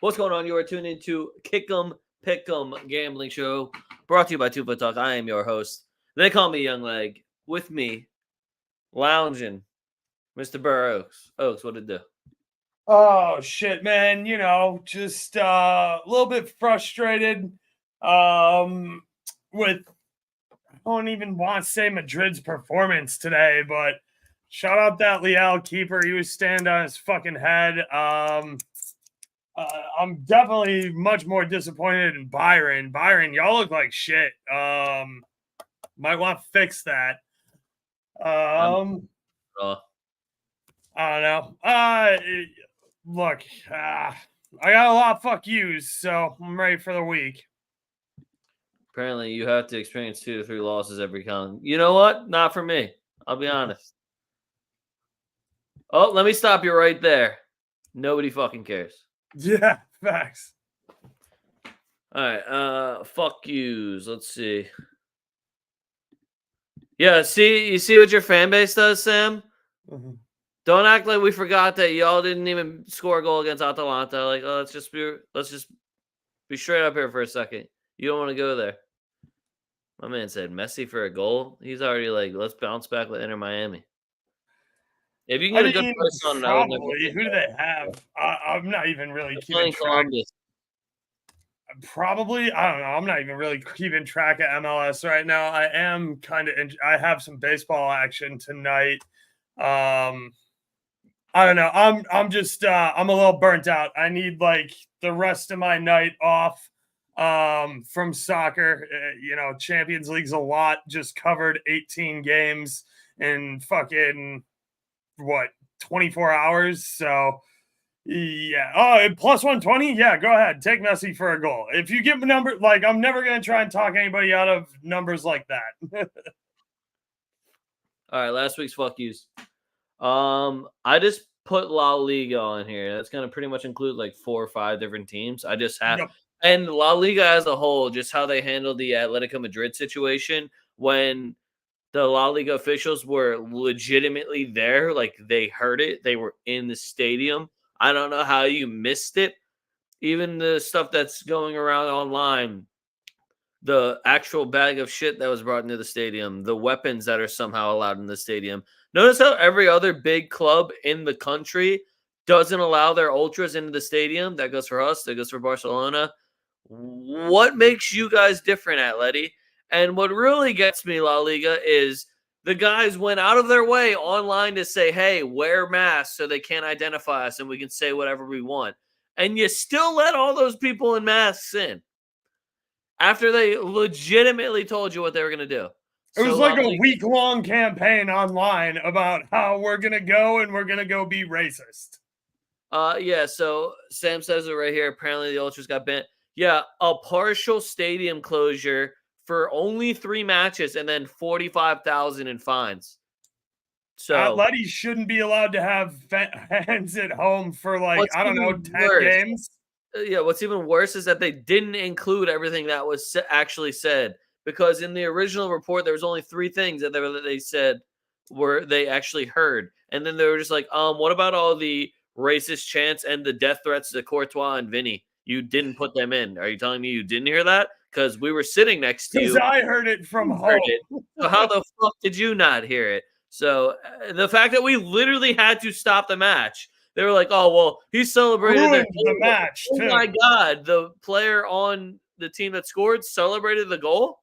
What's going on? You are tuned into Kick'em Pick'em Gambling Show, brought to you by TwoFootTalk. I am your host. They call me Young Leg. With me, lounging, Mr. Burr Oaks. Oaks, what did it do? Oh shit, man! Just a little bit frustrated. With I don't even want to say Madrid's performance today, but shout out that Leal keeper. He was standing on his fucking head. I'm definitely much more disappointed in Byron. Byron, y'all look like shit. Might want to fix that. I don't know. Look, I got a lot of fuck yous, so I'm ready for the week. Apparently, you have to experience 2 to 3 losses every count. You know what? Not for me. I'll be honest. Oh, let me stop you right there. Nobody fucking cares. Yeah, facts. All right, fuck yous. Let's see. Yeah, you see what your fan base does, Sam? Mm-hmm. Don't act like we forgot that y'all didn't even score a goal against Atalanta. Like, let's just be straight up here for a second. You don't want to go there. My man said Messi for a goal. He's already like, let's bounce back with Inter Miami. If you can get a good price on it, probably. Who do they have? I'm not even really keeping track. Probably, I don't know. I'm not even really keeping track of MLS right now. I am kind of. I have some baseball action tonight. I don't know. I'm just. I'm a little burnt out. I need like the rest of my night off. From soccer. Champions League's a lot. Just covered 18 games in fucking 24 hours. So. Yeah. Oh, plus 120? Yeah, go ahead. Take Messi for a goal. If you give a number, like, I'm never going to try and talk anybody out of numbers like that. All right, last week's fuck yous. I just put La Liga on here. That's going to pretty much include like 4 or 5 different teams. I just have, and La Liga as a whole, just how they handled the Atletico Madrid situation when the La Liga officials were legitimately there. Like, they heard it. They were in the stadium. I don't know how you missed it. Even the stuff that's going around online, the actual bag of shit that was brought into the stadium, the weapons that are somehow allowed in the stadium. Notice how every other big club in the country doesn't allow their ultras into the stadium. That goes for us. That goes for Barcelona. What makes you guys different, Atleti? And what really gets me, La Liga, is the guys went out of their way online to say, hey, wear masks so they can't identify us and we can say whatever we want. And you still let all those people in masks in after they legitimately told you what they were going to do. It was like a week-long campaign online about how we're going to go and we're going to go be racist. Yeah, so Sam says it right here. Apparently the Ultras got banned. Yeah, a partial stadium closure for only 3 matches and then 45,000 in fines. So Atleti shouldn't be allowed to have fans at home for 10 games. Yeah, what's even worse is that they didn't include everything that was actually said, because in the original report there was only 3 things that they said were they actually heard, and then they were just like, what about all the racist chants and the death threats to Courtois and Vinny? You didn't put them in. Are you telling me you didn't hear that? Because we were sitting next to you. Because I heard it from home. So how the fuck did you not hear it? So the fact that we literally had to stop the match. They were like, oh, well, he celebrated the match. Oh, my God. The player on the team that scored celebrated the goal?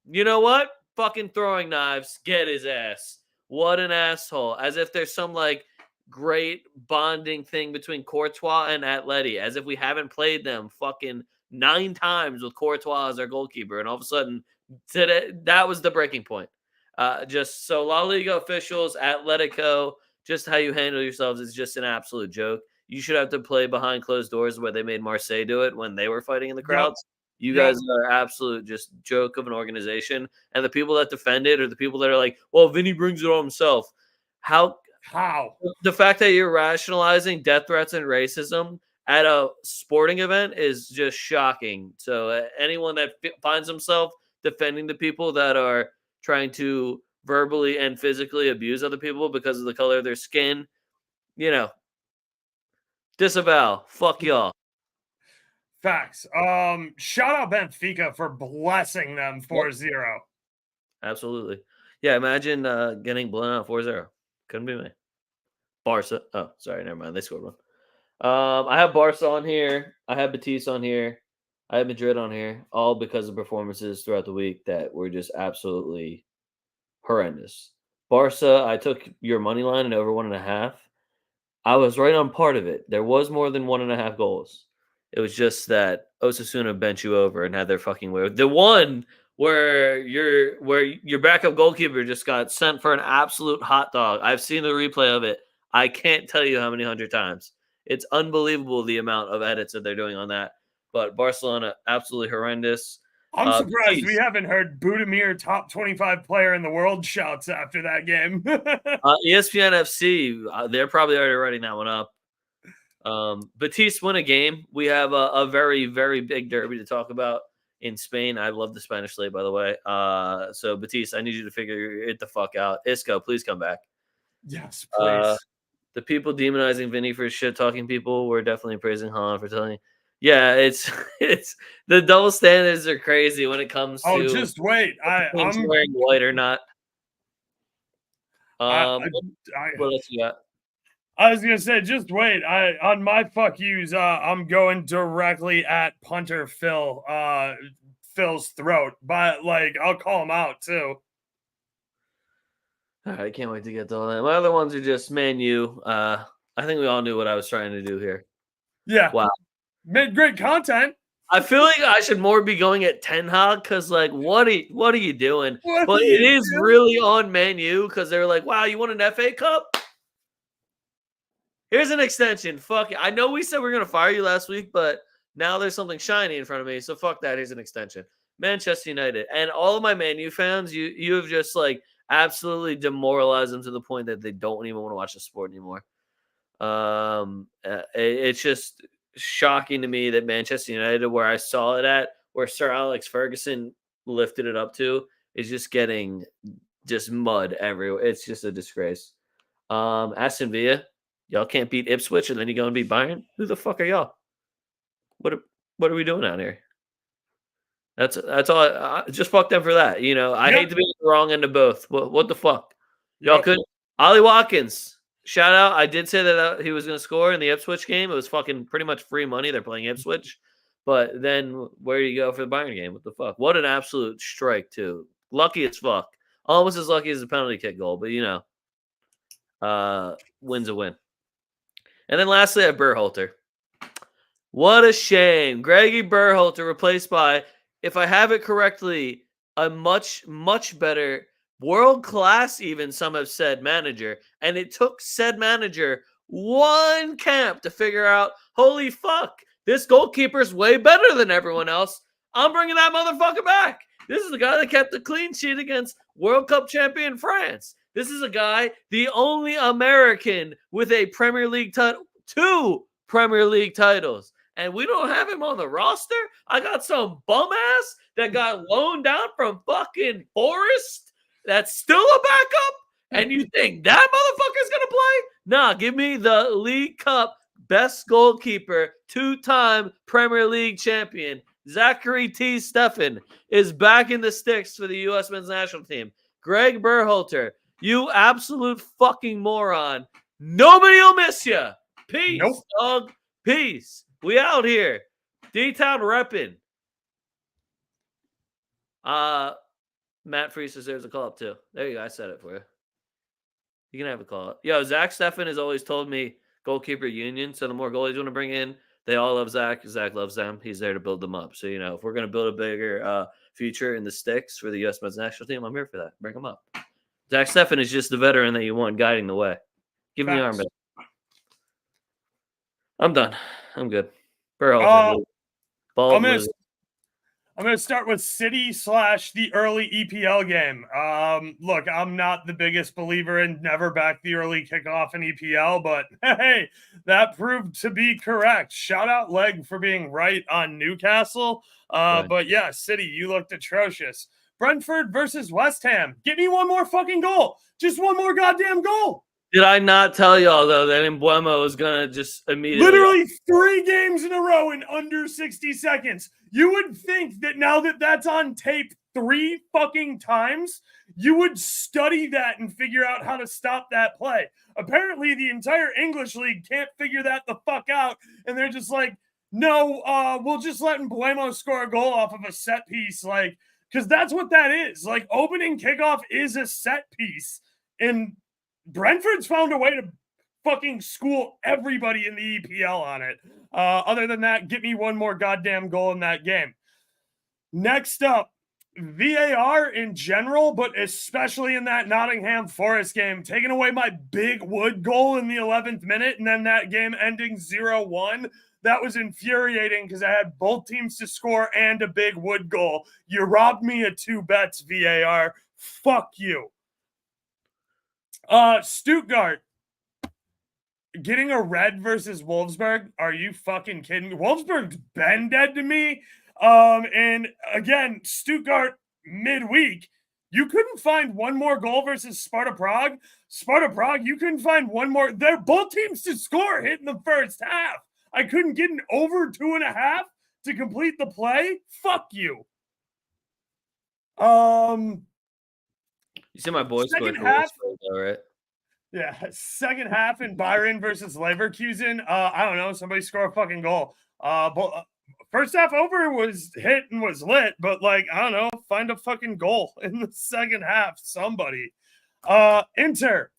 You know what? Fucking throwing knives. Get his ass. What an asshole. As if there's some, great bonding thing between Courtois and Atleti. As if we haven't played them fucking 9 times with Courtois as our goalkeeper. And all of a sudden, today, that was the breaking point. Just so La Liga officials, Atletico, just how you handle yourselves is just an absolute joke. You should have to play behind closed doors where they made Marseille do it when they were fighting in the crowds. Yep. You guys are absolute just joke of an organization. And the people that defend it are the people that are like, well, Vinny brings it on himself. How? The fact that you're rationalizing death threats and racism at a sporting event is just shocking. So anyone that finds himself defending the people that are trying to verbally and physically abuse other people because of the color of their skin, disavow. Fuck y'all. Facts. Shout out Benfica for blessing them 4-0. Absolutely. Yeah, imagine getting blown out 4-0. Couldn't be me. Barca. Oh, sorry, never mind. They scored one. I have Barca on here. I have Betis on here. I have Madrid on here, all because of performances throughout the week that were just absolutely horrendous. Barca, I took your money line and over 1.5. I was right on part of it. There was more than 1.5 goals. It was just that Osasuna bent you over and had their fucking way. The one where your backup goalkeeper just got sent for an absolute hot dog. I've seen the replay of it. I can't tell you how many hundred times. It's unbelievable the amount of edits that they're doing on that. But Barcelona, absolutely horrendous. I'm surprised we haven't heard Budimir top 25 player in the world shouts after that game. ESPN FC, they're probably already writing that one up. Betis win a game. We have a very, very big derby to talk about in Spain. I love the Spanish league, by the way. So Betis, I need you to figure it the fuck out. Isco, please come back. Yes, please. The people demonizing Vinny for shit talking people were definitely praising Haaland for telling. Yeah, it's the double standards are crazy when it comes to. Oh, just wait. I'm wearing white or not. what else you got? I was gonna say, just wait. On my fuck yous, I'm going directly at punter Phil's throat, but like I'll call him out too. All right, I can't wait to get to all that. My other ones are just Man U. I think we all knew what I was trying to do here. Yeah. Wow. Made great content. I feel like I should more be going at Ten Hag because, like, what are you doing? But it is really on Man U because they're like, wow, you won an FA Cup? Here's an extension. Fuck it. I know we said we were going to fire you last week, but now there's something shiny in front of me. So fuck that. Here's an extension. Manchester United. And all of my Man U fans, you have just, like, absolutely demoralized them to the point that they don't even want to watch the sport anymore. It's just shocking to me that Manchester United, where I saw it at, where Sir Alex Ferguson lifted it up to, is just getting just mud everywhere. It's just a disgrace. Aston Villa, y'all can't beat Ipswich, and then you go and beat Bayern. Who the fuck are y'all? What are we doing out here? That's all. Just fuck them for that. You know, I hate to be on the wrong end of both. What the fuck? Y'all couldn't. Ollie Watkins, shout out. I did say that he was going to score in the Ipswich game. It was fucking pretty much free money. They're playing Ipswich. But then where do you go for the Bayern game? What the fuck? What an absolute strike, too. Lucky as fuck. Almost as lucky as a penalty kick goal. But, you know, win's a win. And then lastly, I have Berhalter. What a shame. Greggy Berhalter replaced by, if I have it correctly, a much, much better, world-class even, some have said, manager. And it took said manager one camp to figure out, holy fuck, this goalkeeper's way better than everyone else. I'm bringing that motherfucker back. This is the guy that kept the clean sheet against World Cup champion France. This is a guy, the only American with a Premier League title, 2 Premier League titles. And we don't have him on the roster. I got some bum ass that got loaned out from fucking Forest that's still a backup. And you think that motherfucker's going to play? Nah, give me the League Cup best goalkeeper, 2-time Premier League champion. Zachary T. Steffen is back in the sticks for the U.S. men's national team. Greg Berhalter, you absolute fucking moron. Nobody will miss you. Peace, dog. Peace. We out here. D-Town repping. Matt Freese deserves a call-up, too. There you go. I said it for you. You can have a call-up. Yo, Zach Steffen has always told me goalkeeper union, so the more goalies you want to bring in, they all love Zach. Zach loves them. He's there to build them up. So, you know, if we're going to build a bigger future in the sticks for the U.S. men's national team, I'm here for that. Bring them up. Zach Steffen is just the veteran that you want guiding the way. Give him the armband. I'm done. I'm good. I'm going to start with City / the early EPL game. Look, I'm not the biggest believer in never back the early kickoff in EPL, but hey, that proved to be correct. Shout out Leg for being right on Newcastle. But yeah, City, you looked atrocious. Brentford versus West Ham. Give me one more fucking goal. Just one more goddamn goal. Did I not tell y'all though that Embuemo was gonna just immediately literally 3 games in a row in under 60 seconds? You would think that now that that's on tape 3 fucking times, you would study that and figure out how to stop that play. Apparently, the entire English league can't figure that the fuck out, and they're just like, no, we'll just let Embuemo score a goal off of a set piece, like, because that's what that is. Like, opening kickoff is a set piece, and Brentford's found a way to fucking school everybody in the EPL on it. Other than that, get me one more goddamn goal in that game. Next up, VAR in general, but especially in that Nottingham Forest game, taking away my big Wood goal in the 11th minute and then that game ending 0-1. That was infuriating because I had both teams to score and a big Wood goal. You robbed me of 2 bets, VAR. Fuck you. Stuttgart getting a red versus Wolfsburg. Are you fucking kidding me? Wolfsburg's been dead to me. And again, Stuttgart midweek, you couldn't find one more goal versus Sparta Prague. Sparta Prague, you couldn't find one more. They're both teams to score hit in the first half. I couldn't get an over 2.5 to complete the play. Fuck you. You see my boy second scored half, though, right? Yeah, second half in Bayern versus Leverkusen. I don't know. Somebody score a fucking goal. First half over was hit and was lit, but like, I don't know, find a fucking goal in the second half. Somebody. Inter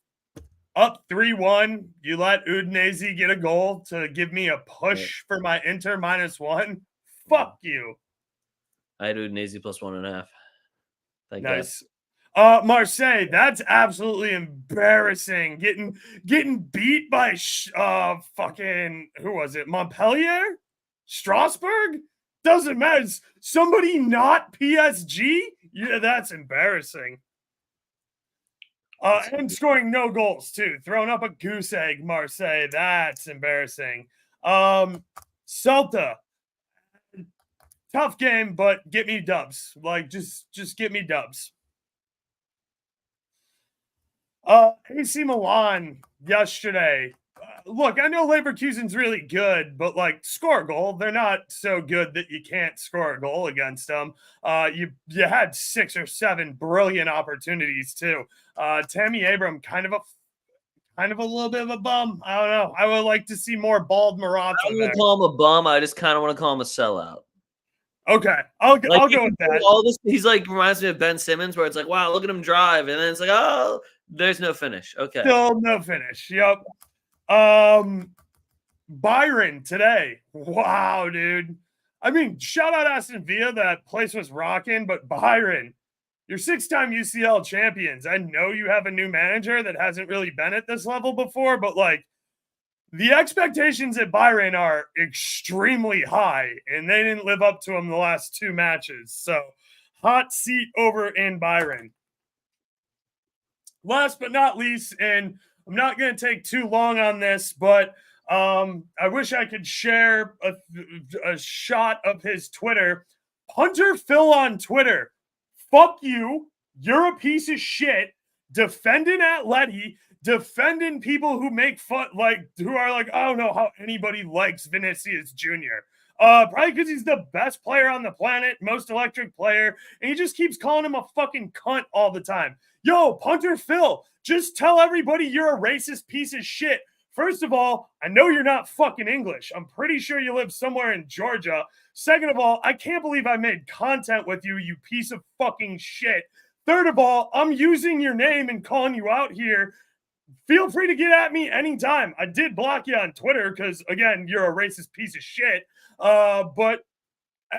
up 3-1. You let Udinese get a goal to give me a push for my Inter -1. Fuck you. I had Udinese +1.5. Nice. Marseille, that's absolutely embarrassing. Getting beat by fucking, who was it? Montpellier? Strasbourg? Doesn't matter. Somebody not PSG? Yeah, that's embarrassing. And scoring no goals too. Throwing up a goose egg, Marseille. That's embarrassing. Celta. Tough game, but get me dubs. Like, just get me dubs. AC Milan yesterday. Look, I know Leverkusen's really good, but like, score a goal. They're not so good that you can't score a goal against them. You had 6 or 7 brilliant opportunities too. Tammy Abraham, kind of a little bit of a bum. I don't know. I would like to see more bald Morata. I don't want to call him a bum. I just kind of want to call him a sellout. Okay, I'll go with that. All this, he's like reminds me of Ben Simmons, where it's like, wow, look at him drive, and then it's like, oh, there's no finish. Okay, still no finish. Yep. Byron today. Wow, dude. I mean, shout out Aston Villa. That place was rocking, but Byron, you're 6-time UCL champions. I know you have a new manager that hasn't really been at this level before, but like, the expectations at Byron are extremely high, and they didn't live up to them the last 2 matches. So, hot seat over in Byron. Last but not least, and I'm not going to take too long on this, but I wish I could share a shot of his Twitter. Punter Phil on Twitter. Fuck you. You're a piece of shit. Defending Atleti. Defending people who make fun, like, who are like, I don't know how anybody likes Vinicius Jr. Probably because he's the best player on the planet, most electric player, and he just keeps calling him a fucking cunt all the time. Yo, Punter Phil, just tell everybody you're a racist piece of shit. First of all, I know you're not fucking English. I'm pretty sure you live somewhere in Georgia. Second of all, I can't believe I made content with you, you piece of fucking shit. Third of all, I'm using your name and calling you out here. Feel free to get at me anytime. I did block you on Twitter because, again, you're a racist piece of shit. But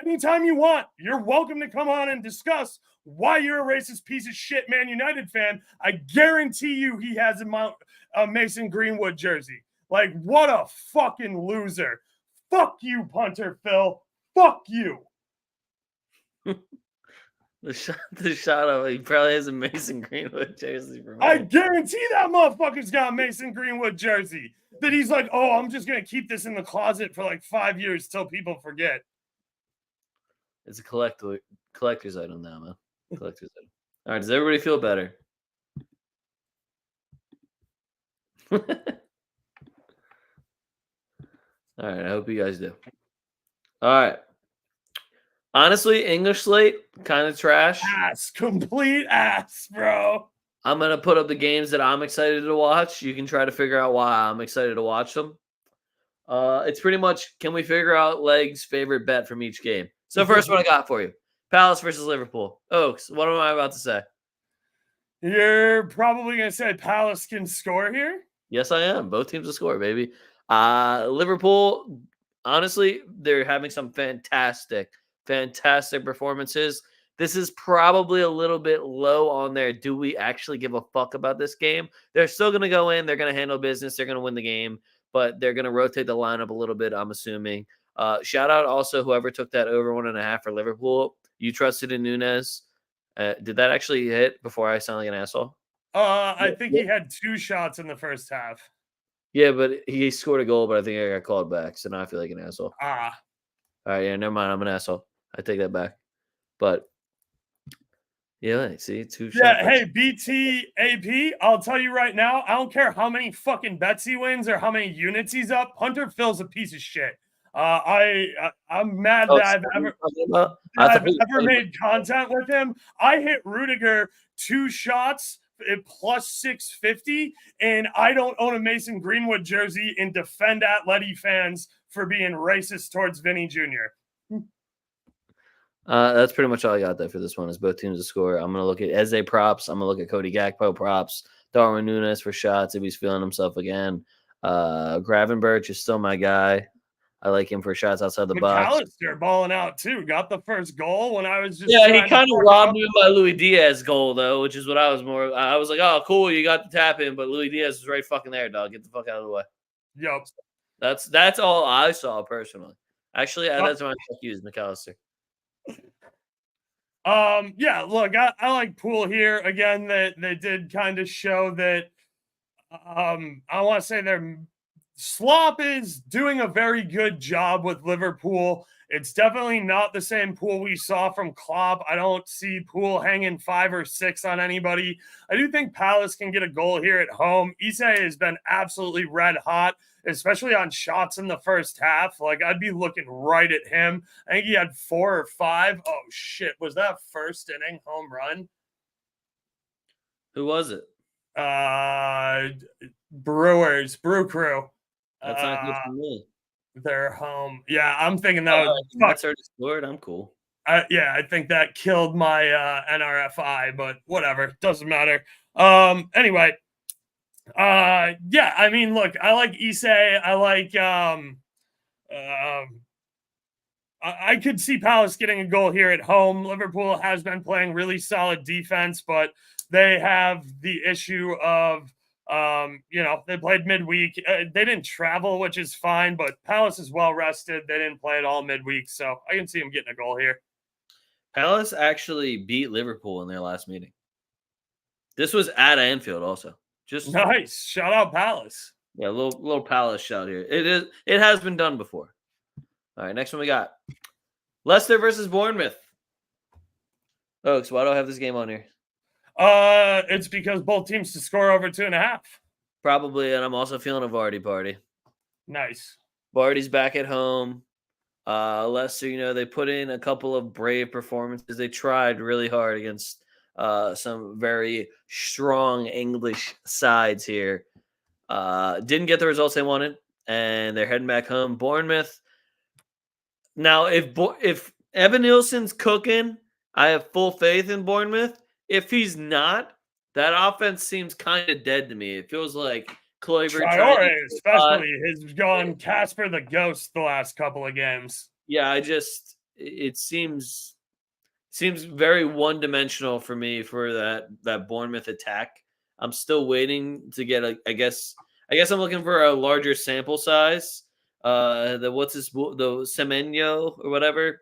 anytime you want, you're welcome to come on and discuss why you're a racist piece of shit Man United fan. I guarantee you he has a Mason Greenwood jersey. Like, what a fucking loser. Fuck you, Punter Phil. Fuck you. The shot of he probably has a Mason Greenwood jersey. I guarantee that motherfucker's got a Mason Greenwood jersey. That he's like, oh, I'm just going to keep this in the closet for like 5 years till people forget. It's a collector's item now, man. Collector's item. All right, does everybody feel better? All right, I hope you guys do. All right. Honestly, English slate kind of trash. Complete ass, bro. I'm gonna put up the games that I'm excited to watch. You can try to figure out why I'm excited to watch them. It's pretty much, can we figure out Leg's favorite bet from each game? So first one I got for you: Palace versus Liverpool. Oaks, what am I about to say? You're probably gonna say Palace can score here. Yes, I am. Both teams will score, baby. Liverpool, honestly, they're having some fantastic performances. This is probably a little bit low on their do we actually give a fuck about this game? They're still going to go in. They're going to handle business. They're going to win the game, but they're going to rotate the lineup a little bit, I'm assuming. Shout out also whoever took that over 1.5 for Liverpool. You trusted in Nunes. Did that actually hit before I sound like an asshole? I think he had 2 shots in the first half. Yeah, but he scored a goal, but I think I got called back, so now I feel like an asshole. All right, yeah, never mind. I'm an asshole. I take that back. But yeah, see, 2 shots. Yeah, hey, BTAP, I'll tell you right now, I don't care how many fucking bets he wins or how many units he's up. Hunter Phil's a piece of shit. I'm mad that I've ever made content with him. I hit Rudiger 2 shots at plus 650, and I don't own a Mason Greenwood jersey and defend Atleti fans for being racist towards Vinny Jr. That's pretty much all I got there for this one is both teams to score. I'm going to look at Eze props. I'm going to look at Cody Gakpo props. Darwin Nunes for shots if he's feeling himself again. Gravenberch is still my guy. I like him for shots outside the box. McAllister balling out too. Got the first goal when I was just he kind of robbed me by Luis Diaz goal though, which is what I was more. I was like, oh cool, you got the tap in, but Luis Diaz is right fucking there, dog. Get the fuck out of the way. Yep. That's all I saw personally. Actually, that's my fuck you is McAllister. Yeah, look, I like Pool here again. That they did kind of show that. I want to say their Slop is doing a very good job with Liverpool. It's definitely not the same Pool we saw from Klopp. I don't see Pool hanging 5 or 6 on anybody. I do think Palace can get a goal here at home. Isse has been absolutely red hot, especially on shots in the first half. Like, I'd be looking right at him. I think he had 4 or 5. Oh, shit. Was that first inning home run? Who was it? Brewers, Brew Crew. That's not good for me. They're home. Yeah, I'm thinking that was that's already scored. I'm cool. Yeah, I think that killed my NRFI, but whatever, doesn't matter. Anyway, yeah, I mean, look, I like Isse. I like I could see Palace getting a goal here at home. Liverpool has been playing really solid defense, but they have the issue of they played midweek. They didn't travel, which is fine, but Palace is well rested. They didn't play at all midweek, so I can see them getting a goal here. Palace actually beat Liverpool in their last meeting. This was at Anfield also. Just nice. Shout out Palace. Yeah, little Palace shout here. It has been done before. All right, next one we got Leicester versus Bournemouth. Oaks, why do I have this game on here? It's because both teams to score over 2.5. Probably, and I'm also feeling a Vardy party. Nice. Vardy's back at home. Leicester, they put in a couple of brave performances. They tried really hard against some very strong English sides here. Didn't get the results they wanted, and they're heading back home. Bournemouth. Now, if Evan Nielsen's cooking, I have full faith in Bournemouth. If he's not, that offense seems kind of dead to me. It feels like Kluivert especially has gone Casper the Ghost the last couple of games. Yeah, it seems very one-dimensional for me for that Bournemouth attack. I'm still waiting to get I guess I'm looking for a larger sample size. The Semenyo or whatever,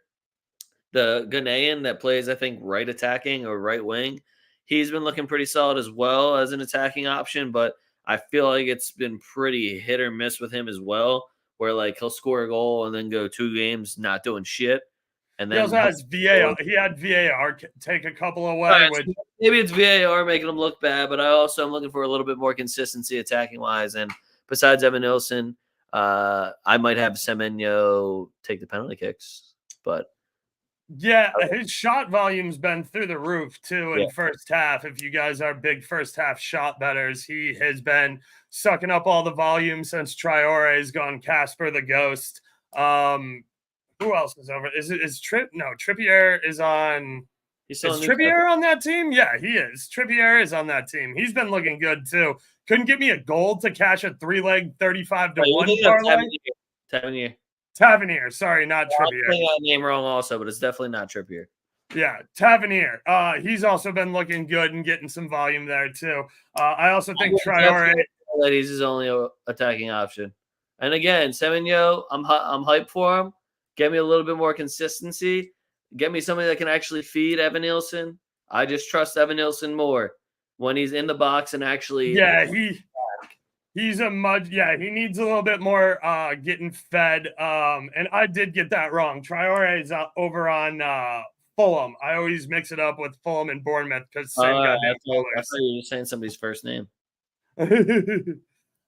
the Ghanaian that plays, I think, right attacking or right wing. He's been looking pretty solid as well as an attacking option, but I feel like it's been pretty hit or miss with him as well, where like he'll score a goal and then go 2 games not doing shit. And he then also has VAR. He had VAR take a couple away, right, which maybe it's VAR making him look bad, but I also am looking for a little bit more consistency attacking wise. And besides Evan Nilsson, I might have Semenyo take the penalty kicks, but yeah, his shot volume's been through the roof too in first half. If you guys are big first half shot bettors, he has been sucking up all the volume since Traore's gone Casper the Ghost. Who else is over? Is Trippier is on. Is Trippier on that team? Yeah, he is. Trippier is on that team. He's been looking good too. Couldn't give me a goal to cash a 3-leg 35-1 parlay. Tavernier. Sorry, not Trippier. I'm saying that name wrong also, but it's definitely not Trippier. Yeah, Tavernier. He's also been looking good and getting some volume there too. I also think Traore. He's his only attacking option. And again, Semenyo, I'm hyped for him. Get me a little bit more consistency. Get me somebody that can actually feed Evan Nilsson. I just trust Evan Nilsson more when he's in the box and actually. Yeah, he's a mud. Yeah, he needs a little bit more getting fed. And I did get that wrong. Traore is over on Fulham. I always mix it up with Fulham and Bournemouth because same goddamn colors. I thought you were saying somebody's first name.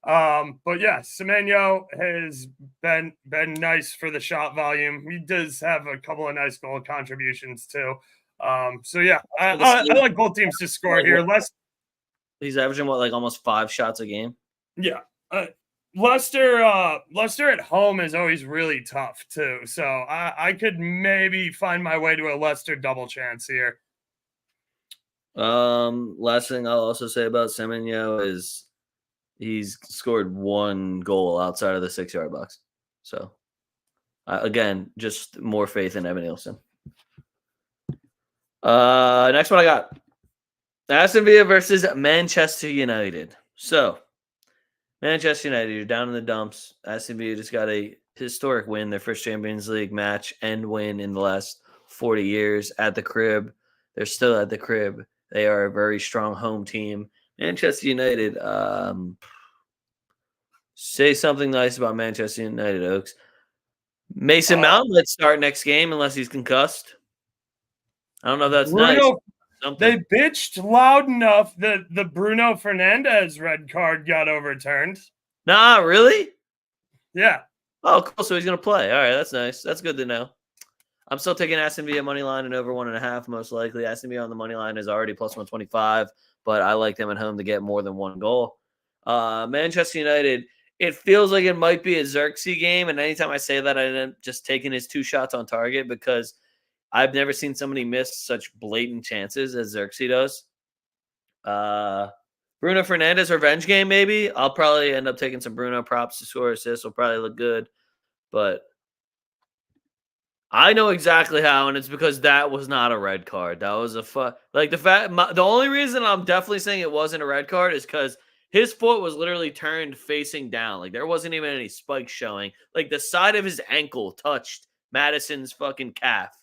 But yeah, Semenyo has been nice for the shot volume. He does have a couple of nice goal contributions too. So yeah, I like both teams to score here. He's averaging what, like almost 5 shots a game. Yeah, Leicester at home is always really tough too. So I could maybe find my way to a Leicester double chance here. Last thing I'll also say about Semenyo is he's scored 1 goal outside of the 6-yard box. So, again, just more faith in Evan Nilsson. Next one I got. Aston Villa versus Manchester United. So, Manchester United, you're down in the dumps. Aston Villa just got a historic win, their first Champions League match and win in the last 40 years at the crib. They're still at the crib. They are a very strong home team. Manchester United, say something nice about Manchester United, Oaks. Mason Mount, let's start next game unless he's concussed. I don't know if that's nice. They bitched loud enough that the Bruno Fernandes red card got overturned. Nah, really? Yeah. Oh, cool. So he's going to play. All right, that's nice. That's good to know. I'm still taking Aston Villa money line and over 1.5 most likely. Aston Villa on the money line is already plus 125, but I like them at home to get more than 1 goal. Manchester United, it feels like it might be a Xerxes game, and anytime I say that, I end up just taking his 2 shots on target because I've never seen somebody miss such blatant chances as Xerxes does. Bruno Fernandes revenge game, maybe. I'll probably end up taking some Bruno props to score assists. Will probably look good, but I know exactly how, and it's because that was not a red card. That was the only reason I'm definitely saying it wasn't a red card is because his foot was literally turned facing down. Like there wasn't even any spikes showing. Like the side of his ankle touched Madison's fucking calf.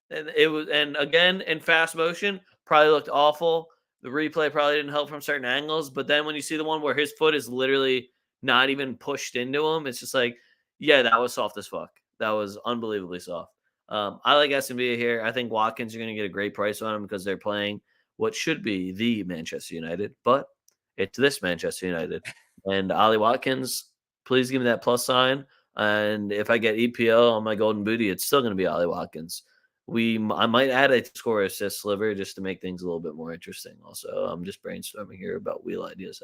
And again, in fast motion, probably looked awful. The replay probably didn't help from certain angles. But then when you see the one where his foot is literally not even pushed into him, it's just like, yeah, that was soft as fuck. That was unbelievably soft. I like Aston Villa here. I think Watkins are going to get a great price on him because they're playing what should be the Manchester United, but it's this Manchester United. And Ollie Watkins, please give me that plus sign. And if I get EPL on my golden booty, it's still going to be Ollie Watkins. I might add a score assist sliver just to make things a little bit more interesting. Also, I'm just brainstorming here about wheel ideas.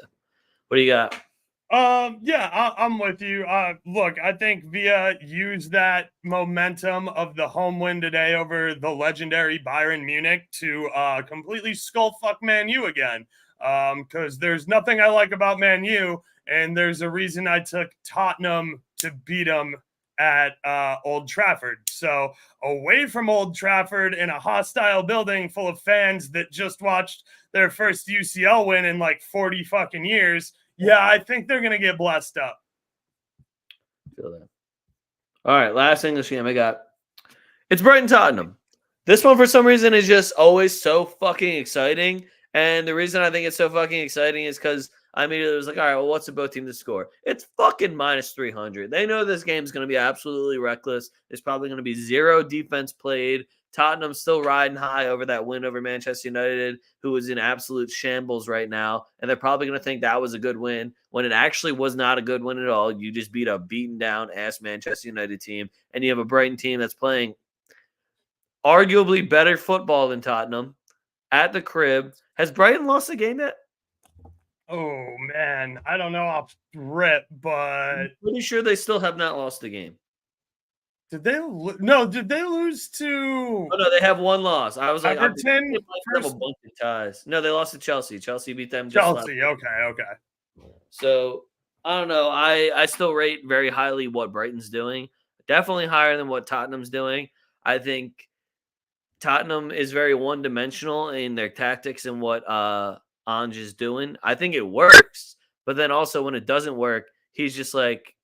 What do you got? Yeah, I'm with you. Look, I think Villa used that momentum of the home win today over the legendary Bayern Munich to completely skull fuck Man U again. Because there's nothing I like about Man U, and there's a reason I took Tottenham to beat them at Old Trafford. So away from Old Trafford in a hostile building full of fans that just watched their first UCL win in like 40 fucking years. Yeah, I think they're going to get blessed up. Feel that. All right, last English game I got. It's Brighton Tottenham. This one, for some reason, is just always so fucking exciting. And the reason I think it's so fucking exciting is because I immediately was like, all right, well, what's the both team to score? It's fucking minus 300. They know this game's going to be absolutely reckless. There's probably going to be zero defense played. Tottenham's still riding high over that win over Manchester United, who is in absolute shambles right now. And they're probably going to think that was a good win when it actually was not a good win at all. You just beat a beaten down ass Manchester United team. And you have a Brighton team that's playing arguably better football than Tottenham at the crib. Has Brighton lost a game yet? Oh man, I don't know off rip, but I'm pretty sure they still have not lost a game. Did they? No, did they lose to? Oh no, they have one loss. I was like, Everton. they might have a bunch of ties. No, they lost to Chelsea. Chelsea beat them. Chelsea. Okay. So I don't know. I still rate very highly what Brighton's doing. Definitely higher than what Tottenham's doing. I think Tottenham is very one-dimensional in their tactics and what Ange is doing. I think it works, but then also when it doesn't work, he's just like,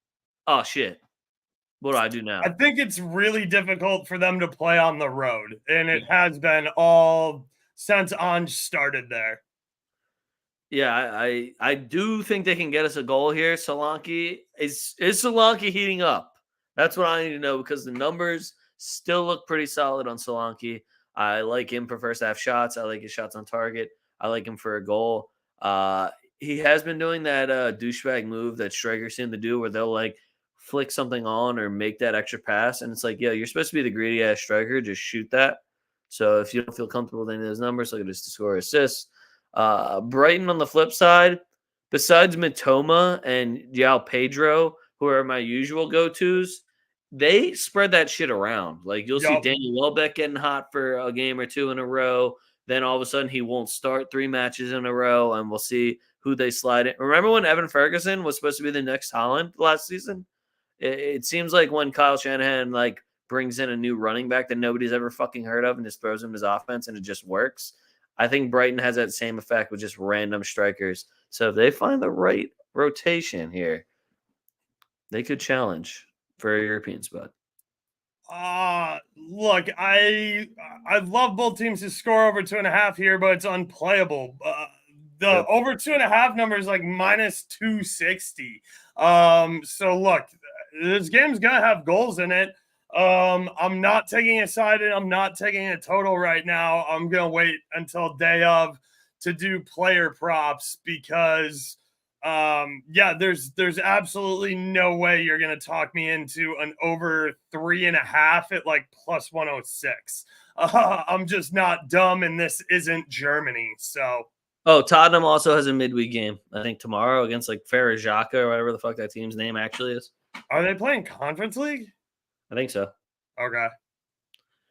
oh shit, what do I do now? I think it's really difficult for them to play on the road, and it has been all since Ange started there. Yeah, I do think they can get us a goal here. Solanke is Solanke heating up? That's what I need to know because the numbers still look pretty solid on Solanke. I like him for first half shots. I like his shots on target. I like him for a goal. He has been doing that douchebag move that strikers seem to do, where they'll like flick something on or make that extra pass, and it's like, yo, you're supposed to be the greedy ass striker. Just shoot that. So if you don't feel comfortable with any of those numbers, look at his to score assists. Brighton on the flip side, besides Matoma and João Pedro, who are my usual go-tos, they spread that shit around. Like you'll see Daniel Welbeck getting hot for a game or two in a row. Then all of a sudden he won't start 3 matches in a row, and we'll see who they slide in. Remember when Evan Ferguson was supposed to be the next Haaland last season? It seems like when Kyle Shanahan like brings in a new running back that nobody's ever fucking heard of and just throws him his offense and it just works. I think Brighton has that same effect with just random strikers. So if they find the right rotation here, they could challenge for a European spot. Look, I love both teams to score over 2.5 here, but it's unplayable. The over 2.5 number is like minus 260. So look, this game's gonna have goals in it. I'm not taking a side and I'm not taking a total right now. I'm gonna wait until day of to do player props because there's absolutely no way you're gonna talk me into an over 3.5 at like plus 106. I'm just not dumb, and this isn't Germany. So Tottenham also has a midweek game, I think tomorrow against like Farajaka or whatever the fuck that team's name actually is. Are they playing Conference League? I think so. Okay.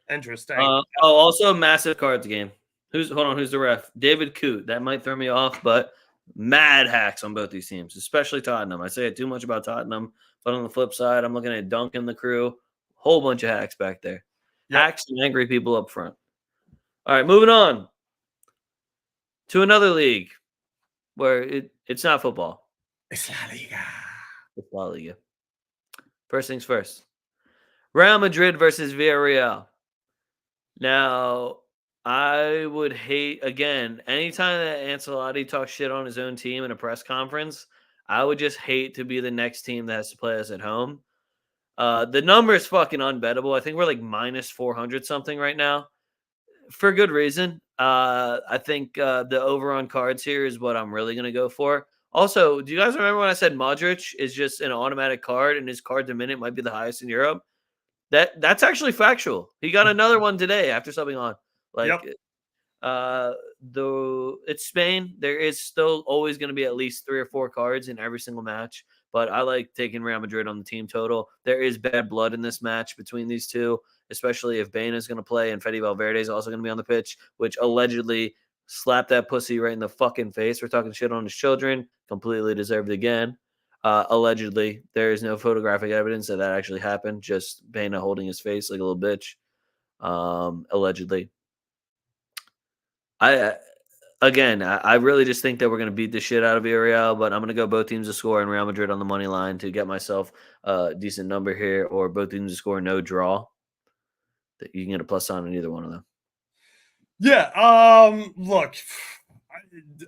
Interesting. Also massive cards game. Who's the ref? David Coote. That might throw me off, but mad hacks on both these teams, especially Tottenham. I say it too much about Tottenham, but on the flip side, I'm looking at Duncan, the crew, whole bunch of hacks back there. Yep. Hacks and angry people up front. All right, moving on to another league where it's not football. It's La Liga. It's La Liga. First things first. Real Madrid versus Villarreal. Now, I would hate, again, anytime that Ancelotti talks shit on his own team in a press conference, I would just hate to be the next team that has to play us at home. The number is fucking unbettable. I think we're like minus 400 something right now for good reason. I think the over on cards here is what I'm really going to go for. Also, do you guys remember when I said Modric is just an automatic card and his card to minute might be the highest in Europe? That's actually factual. He got another one today after subbing on. Though it's Spain, there is still always going to be at least 3 or 4 cards in every single match. But I like taking Real Madrid on the team total. There is bad blood in this match between these two, especially if Bain is going to play and Fede Valverde is also going to be on the pitch, which allegedly slapped that pussy right in the fucking face for talking shit on his children. Completely deserved again. Allegedly, there is no photographic evidence that actually happened. Just Baina holding his face like a little bitch. Allegedly. I really just think that we're going to beat the shit out of Villarreal, but I'm going to go both teams to score and Real Madrid on the money line to get myself a decent number here, or both teams to score no draw. That you can get a plus on either one of them. Yeah. Look,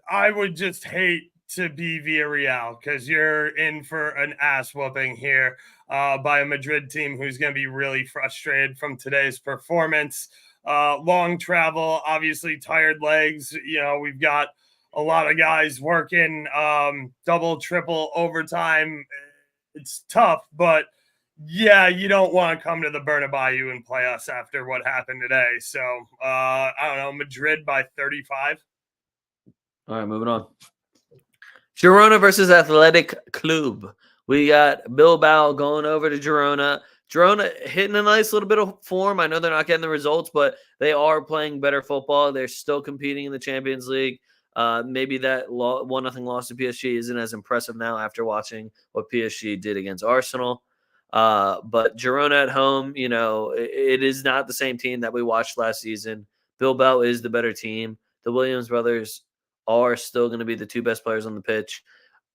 I would just hate to be Villarreal because you're in for an ass whooping here by a Madrid team who's going to be really frustrated from today's performance. Long travel, obviously tired legs. We've got a lot of guys working double, triple overtime. It's tough, but yeah, you don't want to come to the Bernabeu and play us after what happened today. So I don't know, Madrid by 35. All right, moving on. Girona versus Athletic Club. We got Bilbao going over to Girona. Girona hitting a nice little bit of form. I know they're not getting the results, but they are playing better football. They're still competing in the Champions League. Maybe that 1-0 loss to PSG isn't as impressive now after watching what PSG did against Arsenal. But Girona at home, it is not the same team that we watched last season. Bilbao is the better team. The Williams brothers are still going to be the two best players on the pitch.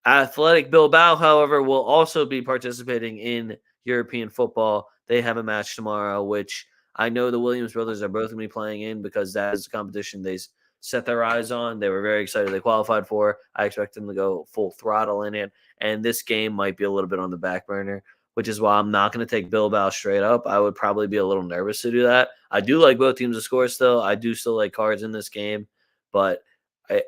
Athletic Bilbao, however, will also be participating in European football. They have a match tomorrow, which I know the Williams brothers are both going to be playing in because that is a competition they set their eyes on. They were very excited. They qualified for. I expect them to go full throttle in it. And this game might be a little bit on the back burner, which is why I'm not going to take Bilbao straight up. I would probably be a little nervous to do that. I do like both teams to score still. I do still like cards in this game, but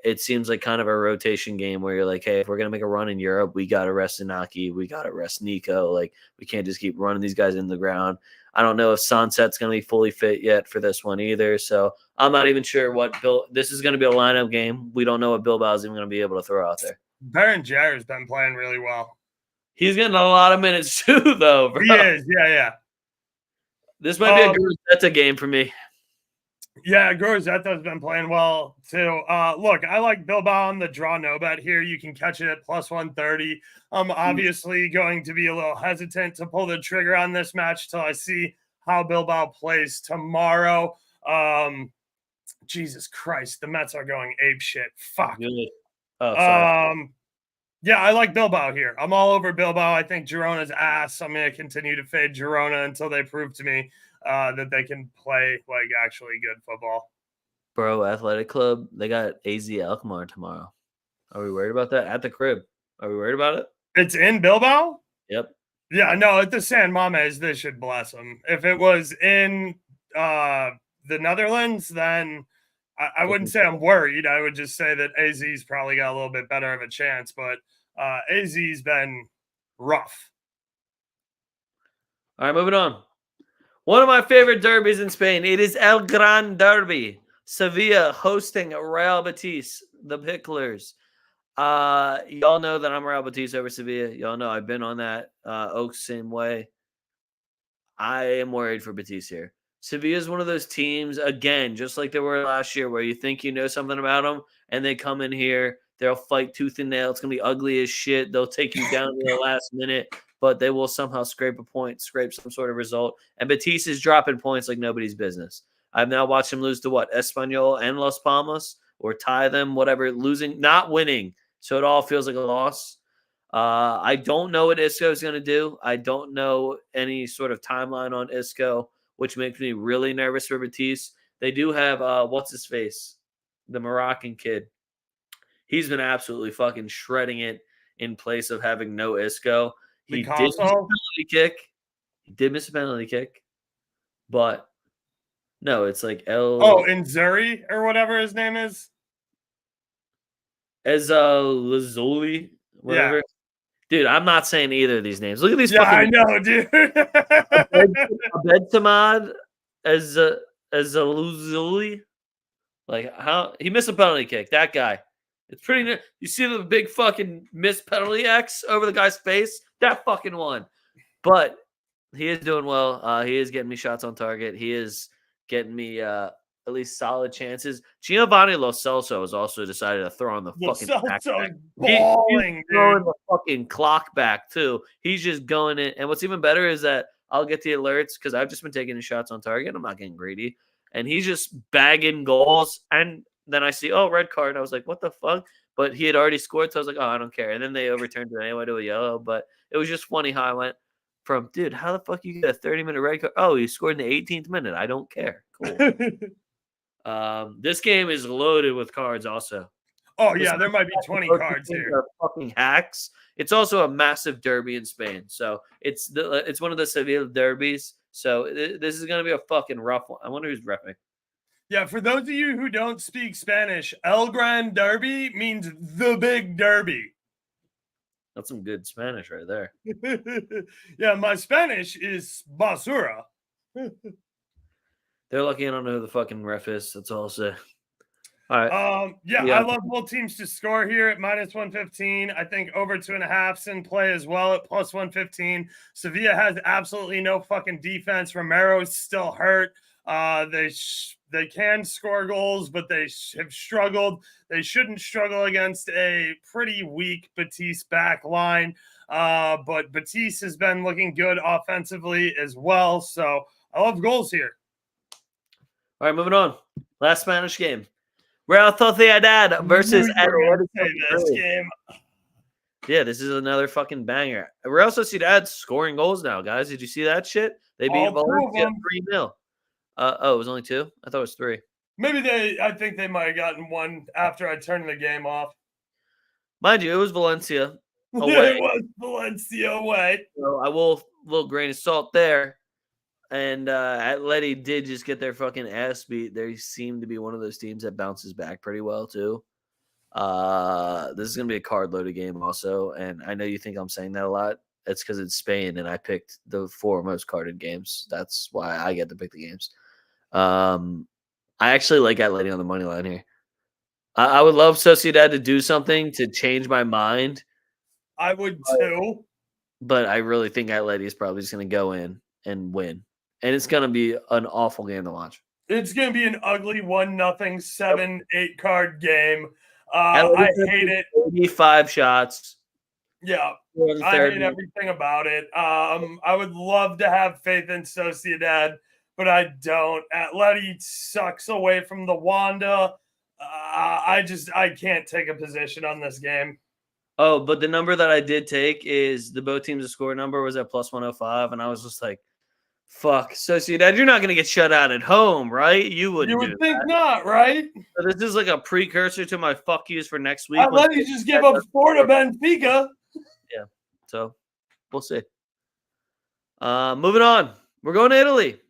it seems like kind of a rotation game where you're like, hey, if we're going to make a run in Europe, we got to rest Inaki. We got to rest Nico. Like, we can't just keep running these guys in the ground. I don't know if Sunset's going to be fully fit yet for this one either. So I'm not even sure this is going to be a lineup game. We don't know what Bilbao's even going to be able to throw out there. Baron Jarre's been playing really well. He's getting a lot of minutes too, though, bro. He is, yeah. This might be a Guruzzetta game for me. Yeah, Guruzetta's been playing well too. Look, I like Bilbao on the draw no bet here. You can catch it at plus 130. I'm obviously going to be a little hesitant to pull the trigger on this match till I see how Bilbao plays tomorrow. Jesus Christ, the Mets are going ape shit. Fuck. Really? Oh, sorry. Yeah, I like Bilbao here. I'm all over Bilbao. I think Girona's ass. I'm going to continue to fade Girona until they prove to me that they can play like actually good football. Bro, Athletic Club, they got AZ Alkmaar tomorrow. Are we worried about that? At the crib. Are we worried about it? It's in Bilbao? Yep. Yeah, no, at the San Mames, they should bless them. If it was in the Netherlands, then I wouldn't say I'm worried. I would just say that AZ's probably got a little bit better of a chance, but AZ's been rough. All right, moving on. One of my favorite derbies in Spain. It is El Gran Derby. Sevilla hosting Real Betis, the Picklers. Y'all know that I'm Real Betis over Sevilla. Y'all know I've been on that Oaks same way. I am worried for Betis here. Sevilla is one of those teams, again, just like they were last year, where you think you know something about them, and they come in here, they'll fight tooth and nail. It's going to be ugly as shit. They'll take you down to the last minute, but they will somehow scrape a point, scrape some sort of result. And Betis is dropping points like nobody's business. I've now watched them lose to what? Espanyol and Las Palmas, or tie them, whatever, losing, not winning. So it all feels like a loss. I don't know what Isco is going to do. I don't know any sort of timeline on Isco, which makes me really nervous for Betis. They do have, what's his face? The Moroccan kid. He's been absolutely fucking shredding it in place of having no Isco. He did miss a penalty kick. But no, it's like Nzuri or whatever his name is. Lazuli, whatever. Yeah. Dude, I'm not saying either of these names. Look at these fucking names. I know, dude. Abed Samad as a Lazuli. Like, how he missed a penalty kick. That guy. It's pretty. You see the big fucking missed penalty X over the guy's face? That fucking one. But he is doing well. He is getting me shots on target. He is getting me at least solid chances. Giovanni Lo Celso has also decided to throw on the fucking balling, he's throwing the fucking clock back too. He's just going in. And what's even better is that I'll get the alerts because I've just been taking his shots on target. I'm not getting greedy. And he's just bagging goals. And then I see, red card. I was like, what the fuck? But he had already scored, so I was like, I don't care. And then they overturned it anyway to a yellow. But it was just funny how I went from, dude, how the fuck you get a 30-minute red card? Oh, he scored in the 18th minute. I don't care. Cool. This game is loaded with cards also. Oh yeah, there might be 20 cards here. Are fucking hacks. It's also a massive derby in Spain, so it's one of the Seville derbies. So this is gonna be a fucking rough one. I wonder who's repping. Yeah, for those of you who don't speak Spanish, El Gran Derby means the big derby. That's some good Spanish right there. Yeah, my Spanish is basura. They're lucky I don't know who the fucking ref is. That's all I'll say. All right. Yeah, I love both teams to score here at -115. I think over 2.5's in play as well at +115. Sevilla has absolutely no fucking defense. Romero's still hurt. They can score goals, but they have struggled. They shouldn't struggle against a pretty weak BetUS back line. But BetUS has been looking good offensively as well. So I love goals here. All right, moving on. Last Spanish game. Real Sociedad versus this game. Yeah, this is another fucking banger. Real Sociedad scoring goals now, guys. Did you see that shit? They beat Valencia 3-0. Oh, it was only 2? I thought it was 3. Maybe I think they might have gotten 1 after I turned the game off. Mind you, it was Valencia away. It was Valencia away. So I will, little grain of salt there. And Atleti did just get their fucking ass beat. They seem to be one of those teams that bounces back pretty well, too. This is going to be a card-loaded game also. And I know you think I'm saying that a lot. It's because it's Spain, and I picked the 4 most carded games. That's why I get to pick the games. I actually like Atleti on the money line here. I would love Sociedad to do something to change my mind. I would too. But I really think Atleti is probably just going to go in and win. And it's going to be an awful game to watch. It's going to be an ugly 1-0, 7-8 card game. I hate it. 85 shots. Yeah, I hate everything about it. I would love to have faith in Sociedad, but I don't. Atleti sucks away from the Wanda. I can't take a position on this game. Oh, but the number that I did take is the both teams' score number was at +105, and I was just like, fuck, Sociedad, you're not going to get shut out at home, right? You would think not, right? So this is like a precursor to my fuck yous for next week. Atleti just give up 4 to Benfica. Yeah, so we'll see. Moving on. We're going to Italy.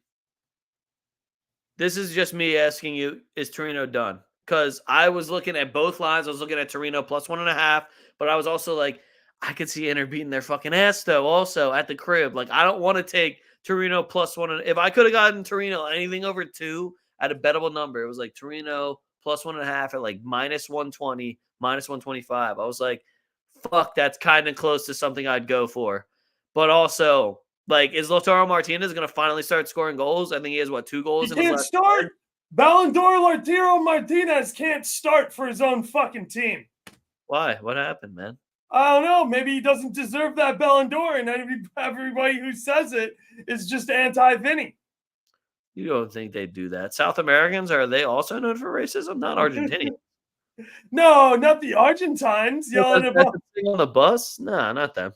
This is just me asking you, is Torino done? Because I was looking at both lines. I was looking at Torino +1.5, but I was also like, I could see Inter beating their fucking ass, though, also at the crib. Like, I don't want to take Torino +1. If I could have gotten Torino anything over 2 at a bettable number, it was like Torino +1.5 at like -120, -125. I was like, fuck, that's kind of close to something I'd go for. But also, like, is Lautaro Martinez going to finally start scoring goals? I think he has, 2 goals? He can't start. Ballon d'Or Lautaro Martinez can't start for his own fucking team. Why? What happened, man? I don't know. Maybe he doesn't deserve that Ballon d'Or, and everybody who says it is just anti-Vinny. You don't think they do that? South Americans, are they also known for racism? Not Argentinians. No, not the Argentines yelling about on the bus. No, not them.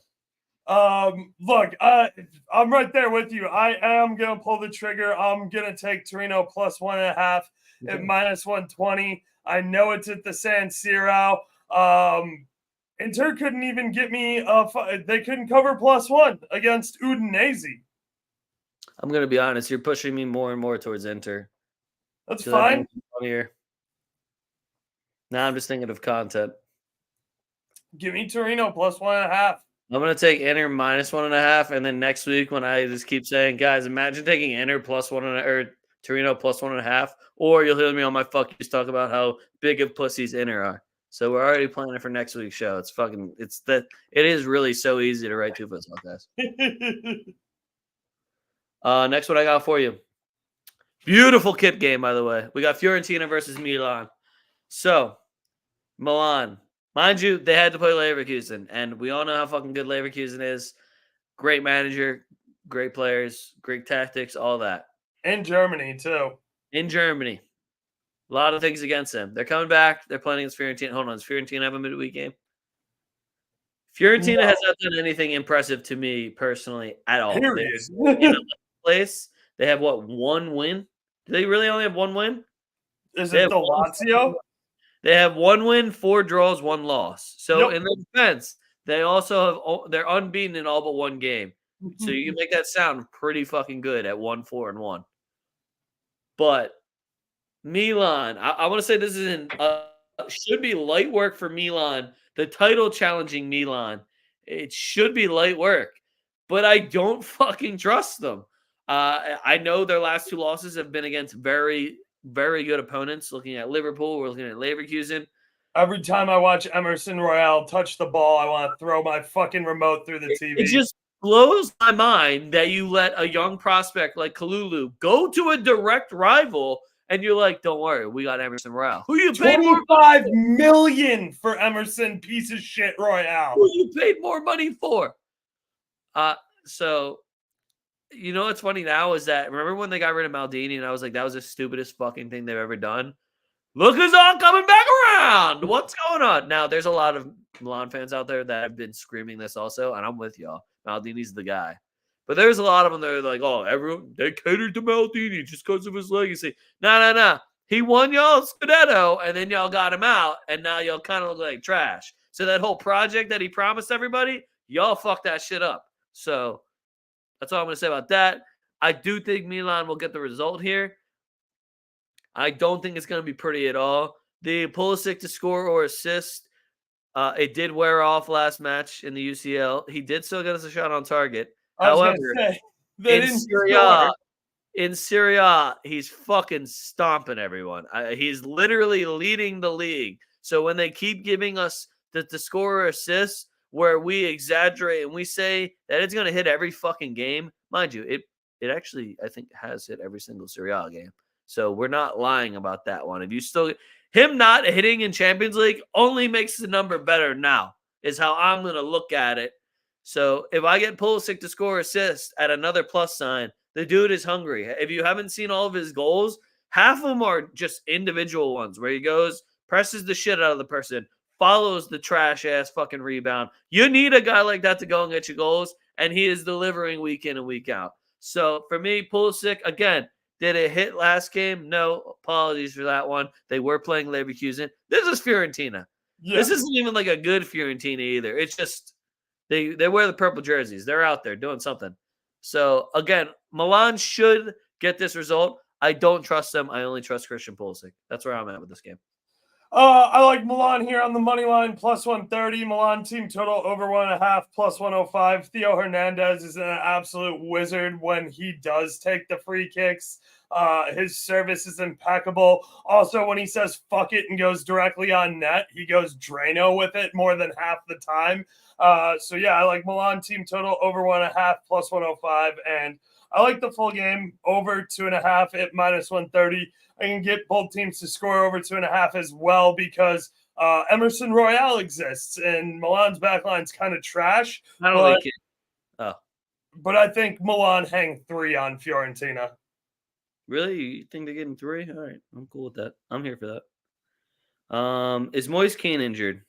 Look, I'm right there with you. I am gonna pull the trigger. I'm gonna take Torino +1.5 at -120. I know it's at the San Siro. Inter couldn't even get me. They couldn't cover +1 against Udinese. I'm gonna be honest. You're pushing me more and more towards Inter. That's fine. Now I'm just thinking of content. Give me Torino +1.5. I'm going to take Inter -1.5, and then next week when I just keep saying, guys, imagine taking Inter +1 or Torino +1.5, or you'll hear me on my fuck yous talk about how big of pussies Inter are. So we're already planning for next week's show. It is really so easy to write TwoFootTalk, guys. Next one I got for you. Beautiful kit game, by the way. We got Fiorentina versus Milan. So, Milan. Mind you, they had to play Leverkusen, and we all know how fucking good Leverkusen is. Great manager, great players, great tactics, all that. In Germany, too. In Germany. A lot of things against them. They're coming back. They're playing against Fiorentina. Hold on. Does Fiorentina have a midweek game? Fiorentina has not done anything impressive to me personally at all. In a place, they have, 1 win? Do they really only have 1 win? Is it the Lazio? They have 1 win, 4 draws, 1 loss. So Yep. in their defense, they also they're unbeaten in all but 1 game. So you can make that sound pretty fucking good at 1-4-1. But Milan, I want to say this is should be light work for Milan. The title challenging Milan, it should be light work, but I don't fucking trust them. I know their last 2 losses have been against very, very good opponents. Looking at Liverpool, we're looking at Leverkusen. Every time I watch Emerson Royale touch the ball, I want to throw my fucking remote through the TV. It just blows my mind that you let a young prospect like Kalulu go to a direct rival. And you're like, don't worry, we got Emerson Royale. Who you paid more $25 million for Emerson, piece of shit Royale. Who you paid more money for? So you know what's funny now is that remember when they got rid of Maldini and I was like, that was the stupidest fucking thing they've ever done. Look who's all coming back around. What's going on? Now there's a lot of Milan fans out there that have been screaming this also, and I'm with y'all. Maldini's the guy. But there's a lot of them that are like, oh, everyone, they catered to Maldini just because of his legacy. No. He won y'all Scudetto, and then y'all got him out, and now y'all kind of look like trash. So that whole project that he promised everybody, y'all fucked that shit up. So that's all I'm going to say about that. I do think Milan will get the result here. I don't think it's going to be pretty at all. The Pulisic to score or assist, it did wear off last match in the UCL. He did still get us a shot on target. However, in Serie A, he's fucking stomping everyone. He's literally leading the league. So when they keep giving us the score or assist, where we exaggerate and we say that it's going to hit every fucking game, mind you, it actually, I think, has hit every single Serie A game. So we're not lying about that one. If you still, him not hitting in Champions League only makes the number better now, is how I'm going to look at it. So if I get Pulisic to score assist at another plus sign, the dude is hungry. If you haven't seen all of his goals, half of them are just individual ones where he goes, presses the shit out of the person, follows the trash ass fucking rebound. You need a guy like that to go and get you goals, and he is delivering week in and week out. So for me, Pulisic, again, did it hit last game? No, apologies for that one. They were playing Leverkusen. This is Fiorentina. Yeah. This isn't even like a good Fiorentina either. It's just they wear the purple jerseys. They're out there doing something. So again, Milan should get this result. I don't trust them. I only trust Christian Pulisic. That's where I'm at with this game. I like Milan here on the money line, plus 130. Milan team total over 1.5, plus 105. Theo Hernandez is an absolute wizard when he does take the free kicks. His service is impeccable. Also, when he says fuck it and goes directly on net, he goes Drano with it more than half the time. So yeah, I like Milan team total over 1.5, plus 105. And I like the full game over 2.5 at minus 130. I can get both teams to score over 2.5 as well because Emerson Royale exists and Milan's backline's kind of trash. I don't like it. Oh. But I think Milan hang 3 on Fiorentina. Really? You think they're getting 3? All right. I'm cool with that. I'm here for that. Is Moise Kean injured?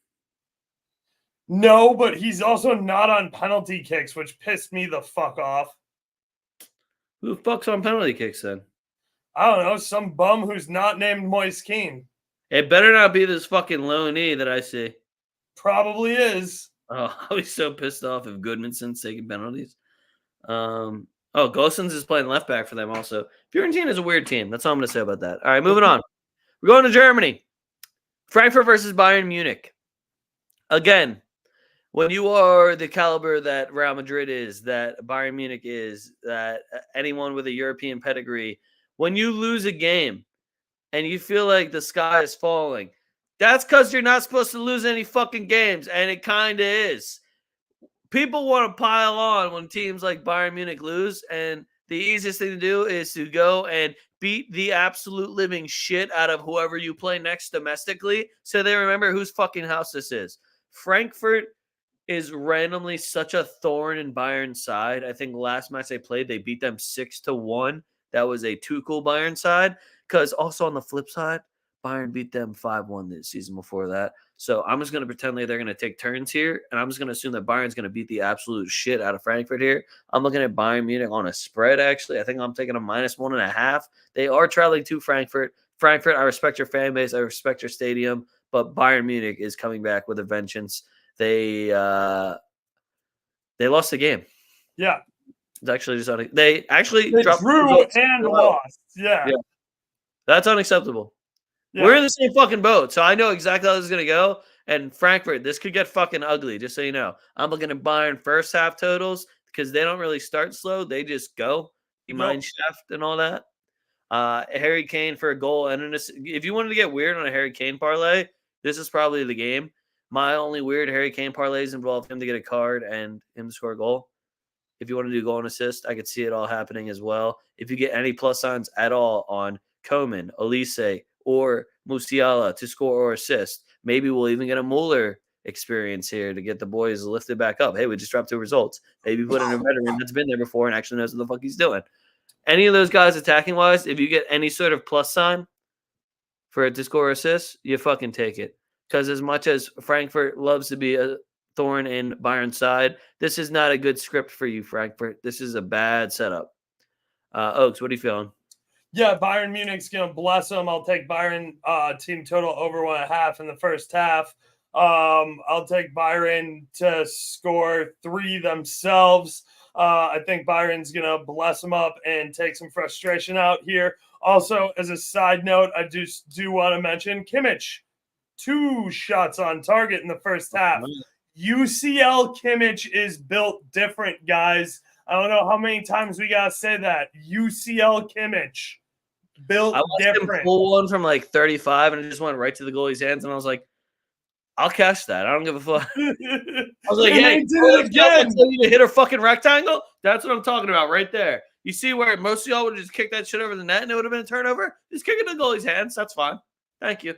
No, but he's also not on penalty kicks, which pissed me the fuck off. Who the fuck's on penalty kicks then? I don't know. Some bum who's not named Moise Kean. It better not be this fucking loanee that I see. Probably is. Oh, I'll be so pissed off if Goodmanson's taking penalties. Gosens is playing left back for them also. Fiorentina is a weird team. That's all I'm going to say about that. All right, moving on. We're going to Germany. Frankfurt versus Bayern Munich. Again, when you are the caliber that Real Madrid is, that Bayern Munich is, that anyone with a European pedigree, when you lose a game and you feel like the sky is falling, that's because you're not supposed to lose any fucking games, and it kind of is. People want to pile on when teams like Bayern Munich lose, and the easiest thing to do is to go and beat the absolute living shit out of whoever you play next domestically so they remember whose fucking house this is. Frankfurt is randomly such a thorn in Bayern's side. I think last match they played, they beat them 6-1. That was a Tuchel Bayern side. Because also on the flip side, Bayern beat them 5-1 this season before that. So I'm just going to pretend like they're going to take turns here. And I'm just going to assume that Bayern's going to beat the absolute shit out of Frankfurt here. I'm looking at Bayern Munich on a spread, actually. I think I'm taking a minus 1.5. They are traveling to Frankfurt. Frankfurt, I respect your fan base. I respect your stadium. but Bayern Munich is coming back with a vengeance. They lost the game. Yeah. It's actually just they dropped drew and lost. Yeah. That's unacceptable. Yeah. We're in the same fucking boat, so I know exactly how this is gonna go. And Frankfurt, this could get fucking ugly, just so you know. I'm looking at Bayern first half totals because they don't really start slow; they just go. You mind Shaft and all that. Harry Kane for a goal and an assist. If you wanted to get weird on a Harry Kane parlay, this is probably the game. My only weird Harry Kane parlays involve him to get a card and him to score a goal. If you want to do goal and assist, I could see it all happening as well. If you get any plus signs at all on Koeman, Olise, or Musiala to score or assist, maybe we'll even get a Mueller experience here to get the boys lifted back up. Hey, we just dropped 2 results. Maybe put in a veteran that's been there before and actually knows what the fuck he's doing. Any of those guys attacking wise, if you get any sort of plus sign for it to score or assist, you fucking take it. Because as much as Frankfurt loves to be a thorn in Bayern's side, this is not a good script for you, Frankfurt. This is a bad setup. Oaks, what are you feeling? Yeah, Bayern Munich's going to bless them. I'll take Bayern team total over 1.5 in the first half. I'll take Bayern to score 3 themselves. I think Bayern's going to bless them up and take some frustration out here. Also, as a side note, I just do want to mention Kimmich. 2 shots on target in the first half. UCL Kimmich is built different, guys. I don't know how many times we got to say that. UCL Kimmich built different. I watched him pull one from like 35 and it just went right to the goalie's hands. And I was like, I'll catch that. I don't give a fuck. I was like, hey, did it again. You to hit a fucking rectangle? That's what I'm talking about right there. You see where most of y'all would just kick that shit over the net and it would have been a turnover? Just kick it in the goalie's hands. That's fine. Thank you.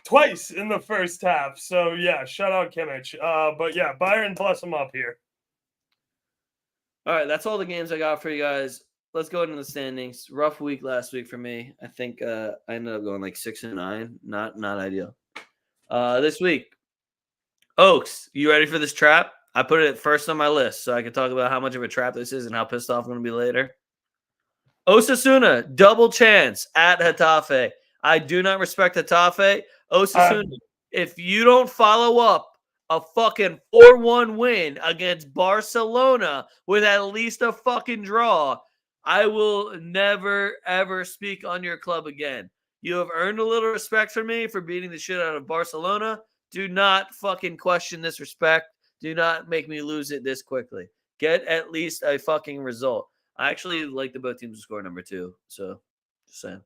Twice in the first half. So, yeah, shout out Kimmich. But, yeah, Bayern plus them up here. All right, that's all the games I got for you guys. Let's go into the standings. Rough week last week for me. I think I ended up going like 6-9. Not ideal. This week, Oaks, you ready for this trap? I put it first on my list so I can talk about how much of a trap this is and how pissed off I'm going to be later. Osasuna, double chance at Getafe. I do not respect Getafe. Osasuna, if you don't follow up a fucking 4-1 win against Barcelona with at least a fucking draw, I will never, ever speak on your club again. You have earned a little respect from me for beating the shit out of Barcelona. Do not fucking question this respect. Do not make me lose it this quickly. Get at least a fucking result. I actually like the both teams to score number 2. So, just saying.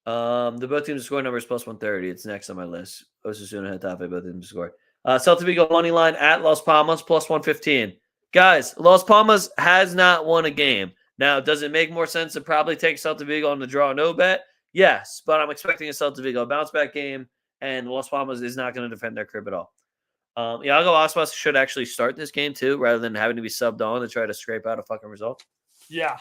The both teams to score number is plus 130. It's next on my list. Osasuna, Getafe, both teams to score. Celta Vigo money line at Las Palmas plus 115. Guys, Las Palmas has not won a game. Now, does it make more sense to probably take Celta Vigo on the draw no bet? Yes, but I'm expecting a Celta Vigo bounce back game, and Las Palmas is not going to defend their crib at all. Iago Aspas should actually start this game too, rather than having to be subbed on to try to scrape out a fucking result. Yeah.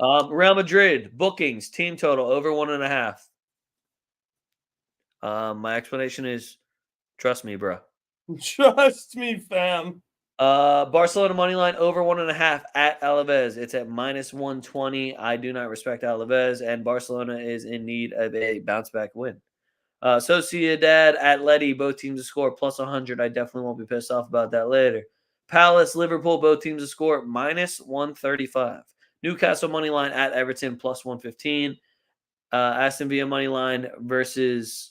Real Madrid bookings team total over 1.5. My explanation is, trust me, bro. Trust me, fam. Barcelona money line over 1.5 at Alaves. It's at minus 120. I do not respect Alaves, and Barcelona is in need of a bounce back win. Sociedad, Atleti, both teams to score plus 100. I definitely won't be pissed off about that later. Palace, Liverpool, both teams to score minus 135. Newcastle money line at Everton plus 115. Aston Villa money line versus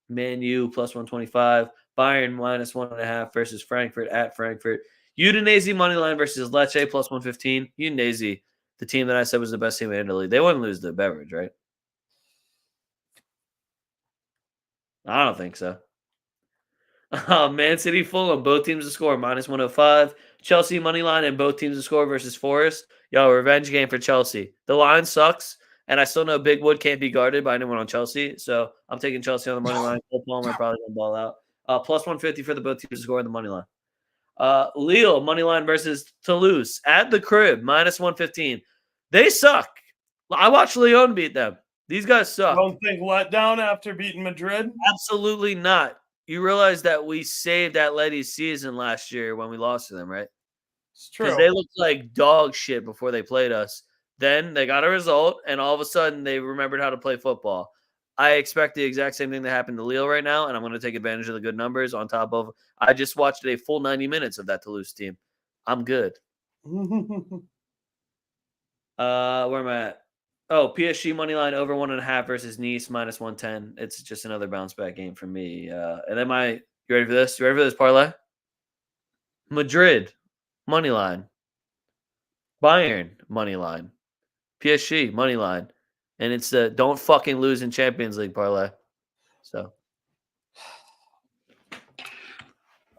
Man U plus 125. Bayern minus 1.5 versus Frankfurt at Frankfurt. Udinese money line versus Lecce plus 115. Udinese, the team that I said was the best team in Italy. They wouldn't lose the beverage, right? I don't think so. Man City, Fulham, both teams to score minus 105. Chelsea money line and both teams to score versus Forest. Yo, revenge game for Chelsea. The line sucks, and I still know Big Wood can't be guarded by anyone on Chelsea, so I'm taking Chelsea on the money line. Cole Palmer probably going to ball out. Plus 150 for the both teams to score in the money line. Lille money line versus Toulouse at the crib minus 115. They suck. I watched Lyon beat them. These guys suck. Don't think let down after beating Madrid? Absolutely not. You realize that we saved Atleti's season last year when we lost to them, right? It's true. Because they looked like dog shit before they played us. Then they got a result, and all of a sudden they remembered how to play football. I expect the exact same thing to happen to Leo right now, and I'm going to take advantage of the good numbers on top of I just watched a full 90 minutes of that Toulouse team. I'm good. Where am I at? Oh, PSG money line over 1.5 versus Nice minus 110. It's just another bounce back game for me. And then you ready for this? You ready for this parlay? Madrid money line, Bayern money line, PSG money line, and it's the don't fucking lose in Champions League parlay. So,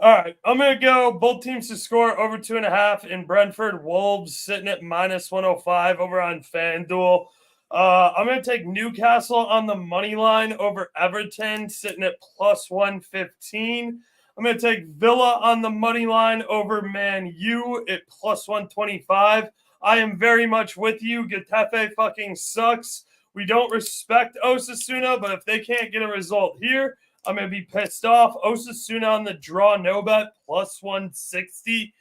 all right, I'm gonna go both teams to score over 2.5 in Brentford. Wolves sitting at minus 105 over on FanDuel. I'm going to take Newcastle on the money line over Everton, sitting at plus 115. I'm going to take Villa on the money line over Man U at plus 125. I am very much with you. Getafe fucking sucks. We don't respect Osasuna, but if they can't get a result here, I'm going to be pissed off. Osasuna on the draw, no bet, plus 160.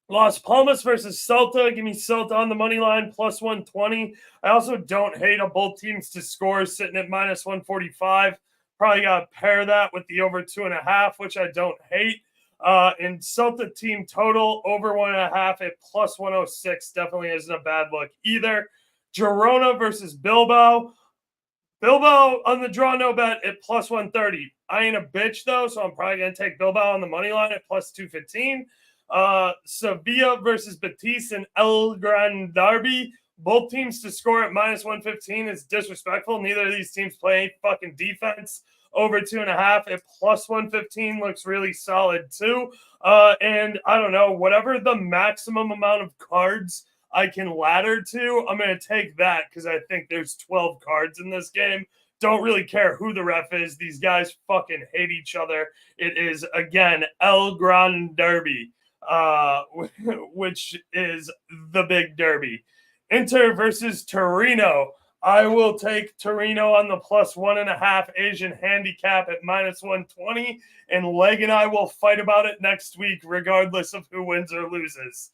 Las Palmas versus Celta. Give me Celta on the money line, plus 120. I also don't hate a both teams to score sitting at minus 145. Probably got to pair that with the over 2.5, which I don't hate. And Celta team total over 1.5 at plus 106 definitely isn't a bad look either. Girona versus Bilbao. Bilbao on the draw, no bet at plus 130. I ain't a bitch, though, so I'm probably going to take Bilbao on the money line at plus 215. Sevilla versus Betis and El Gran Derby. Both teams to score at minus 115 is disrespectful. Neither of these teams play any fucking defense. Over 2.5 at plus 115 looks really solid too. And I don't know, whatever the maximum amount of cards I can ladder to, I'm going to take that because I think there's 12 cards in this game. Don't really care who the ref is. These guys fucking hate each other. It is, again, El Gran Derby. Which is the big derby. Inter versus Torino. I will take Torino on the plus 1.5 Asian handicap at minus 120, and Leg and I will fight about it next week, regardless of who wins or loses.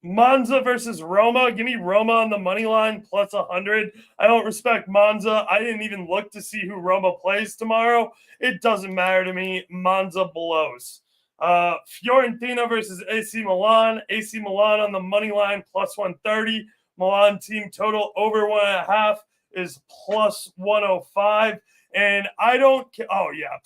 Monza versus Roma. Give me Roma on the money line, plus 100. I don't respect Monza. I didn't even look to see who Roma plays tomorrow. It doesn't matter to me. Monza blows. Fiorentina versus AC Milan. AC Milan on the money line, plus 130. Milan team total over 1.5 is plus 105. And I don't care. Oh, yeah.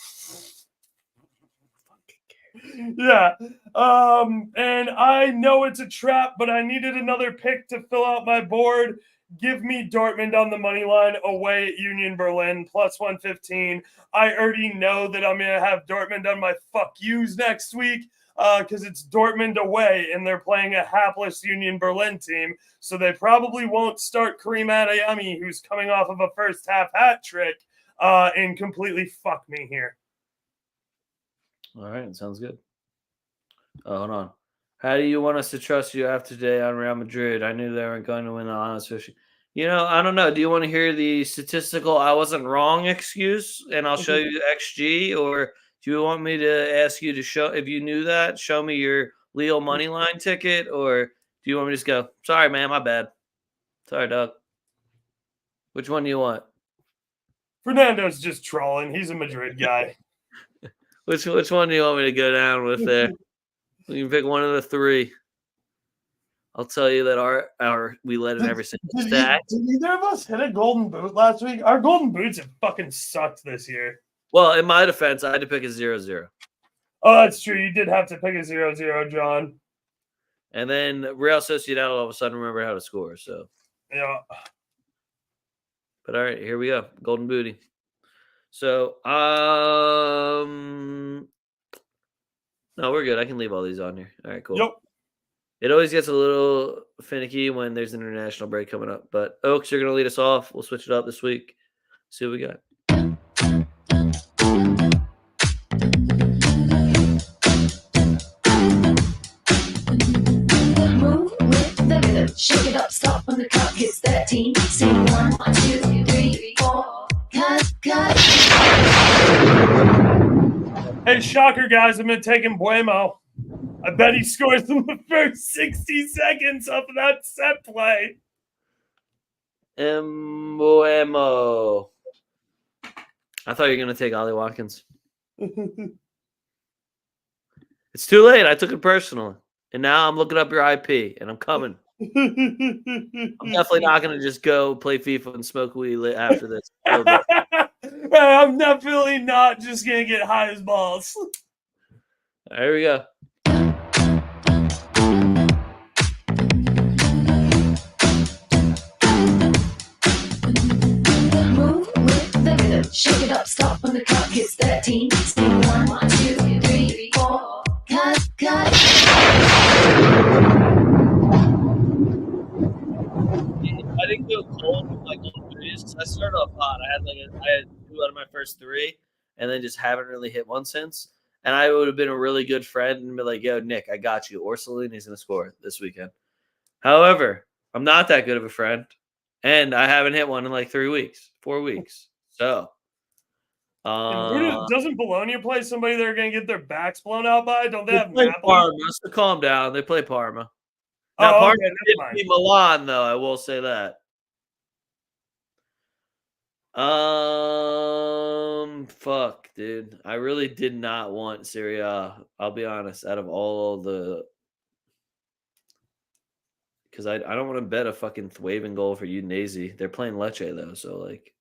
Yeah. And I know it's a trap, but I needed another pick to fill out my board. Give me Dortmund on the money line away at Union Berlin, plus 115. I already know that I'm going to have Dortmund on my fuck yous next week because it's Dortmund away and they're playing a hapless Union Berlin team. So they probably won't start Karim Adeyemi, who's coming off of a first half hat trick, and completely fuck me here. All right, sounds good. Oh, hold on. How do you want us to trust you after today on Real Madrid? I knew they weren't going to win the honest fishing. I don't know. Do you want to hear the statistical I wasn't wrong excuse and I'll show you XG? Or do you want me to ask you to show, if you knew that, show me your Leo money line ticket? Or do you want me to just go, sorry, man, my bad. Sorry, Doug. Which one do you want? Fernando's just trolling. He's a Madrid guy. Which one do you want me to go down with there? You can pick one of the three. I'll tell you that our we led in every single stat. Did either of us hit a golden boot last week? Our golden boots have fucking sucked this year. Well, in my defense, I had to pick a 0-0. Oh, that's true. You did have to pick a 0-0, John. And then Real Sociedad all of a sudden remember how to score. So yeah. But all right, here we go. Golden booty. So no, we're good. I can leave all these on here. All right, cool. Yep. It always gets a little finicky when there's an international break coming up. But Oaks, you're going to lead us off. We'll switch it up this week. See what we got. Move with the rhythm. Shake it up. Stop when the clock hits 13. Sing 1, 2, 3, 4. Cut. Hey, shocker, guys. I'm going to take Mbuemo. I bet he scores in the first 60 seconds of that set play. Mbuemo. I thought you were going to take Ollie Watkins. It's too late. I took it personally. And now I'm looking up your IP, and I'm coming. I'm definitely not going to just go play FIFA and smoke weed after this. I'm definitely not just going to get high as balls. There we go. Move with the rhythm. Shake it up, stop when the clock hits 13. Sing 1, 2, 3, 4. Cut, cut. I didn't go cold with like all threes because I started off hot. I had 2 out of my first 3, and then just haven't really hit one since. And I would have been a really good friend and be like, "Yo, Nick, I got you." Orsolini's gonna score this weekend. However, I'm not that good of a friend, and I haven't hit one in like 3 weeks, 4 weeks. So, doesn't Bologna play somebody they're going to get their backs blown out by? Don't they have play Napoli? Parma? So calm down. They play Parma. Now, Parma didn't beat Milan, though. I will say that. Fuck, dude. I really did not want Serie A. I'll be honest. Out of all the, because I don't want to bet a fucking waving goal for Udinese. They're playing Lecce though, so like,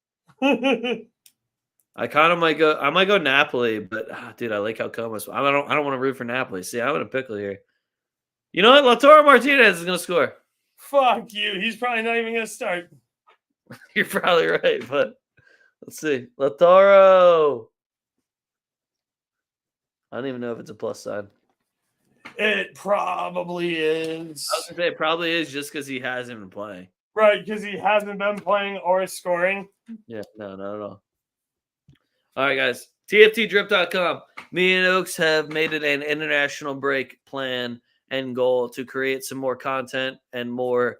I kind of might go. I might go Napoli, but dude, I like how Coma's. I don't want to root for Napoli. See, I'm in a pickle here. You know what? Lautaro Martinez is gonna score. Fuck you. He's probably not even gonna start. You're probably right, but let's see. Lautaro. I don't even know if it's a plus sign. It probably is. I was gonna say it probably is just because he hasn't been playing. Right, because he hasn't been playing or scoring. Yeah, no, not at all. All right, guys. TFTdrip.com. Me and Oaks have made it an international break plan and goal to create some more content and more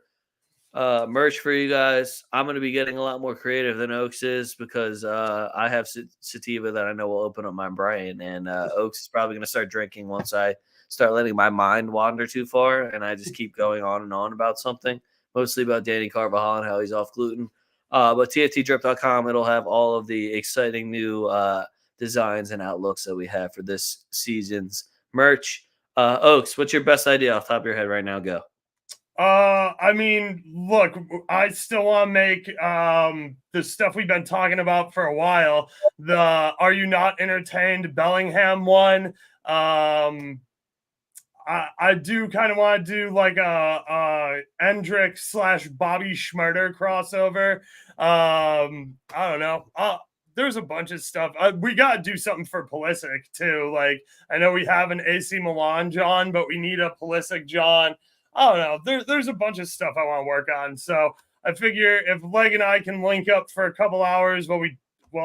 merch for you guys. I'm going to be getting a lot more creative than Oaks is because I have sativa that I know will open up my brain, and Oaks is probably going to start drinking once I start letting my mind wander too far, and I just keep going on and on about something, mostly about Danny Carvajal and how he's off gluten. But TFTdrip.com, it'll have all of the exciting new designs and outlooks that we have for this season's merch. Oaks, what's your best idea off the top of your head right now? Go. I mean, look, I still want to make the stuff we've been talking about for a while. The Are You Not Entertained Bellingham one. I do kind of want to do like a Endrick / Bobby Schmurder crossover. I don't know. There's a bunch of stuff. We got to do something for Pulisic too. Like, I know we have an AC Milan John, but we need a Pulisic John. I don't know. There's a bunch of stuff I want to work on. So I figure if Leg and I can link up for a couple hours while